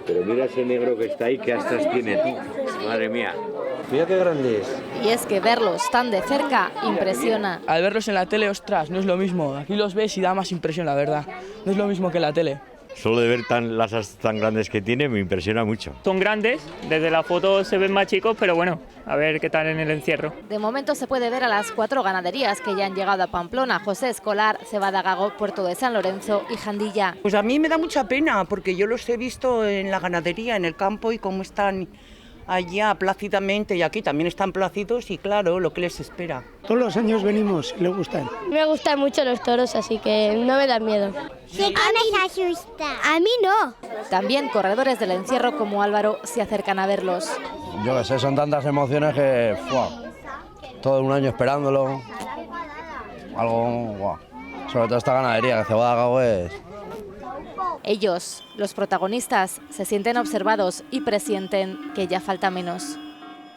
Pero mira ese negro que está ahí, ¿qué astas tiene tú? Madre mía. Mira qué grande es. Y es que verlos tan de cerca impresiona. Al verlos en la tele, ostras, no es lo mismo. Aquí los ves y da más impresión, la verdad. No es lo mismo que en la tele. Solo de ver las astas tan grandes que tiene me impresiona mucho. Son grandes, desde la foto se ven más chicos, pero bueno, a ver qué tal en el encierro. De momento se puede ver a las 4 ganaderías que ya han llegado a Pamplona: José Escolar, Cebada Gago, Puerto de San Lorenzo y Jandilla. Pues a mí me da mucha pena porque yo los he visto en la ganadería, en el campo, y cómo están allá plácidamente, y aquí también están plácidos y claro, lo que les espera. Todos los años venimos y les gustan. Me gustan mucho los toros, así que no me dan miedo. Sí, que me asusta. A mí no. También corredores del encierro como Álvaro se acercan a verlos. Yo qué sé, son tantas emociones que... ¡fua! Todo un año esperándolo. Algo... ¡fua! Sobre todo esta ganadería, que Cebada Gago es... Ellos, los protagonistas, se sienten observados y presienten que ya falta menos.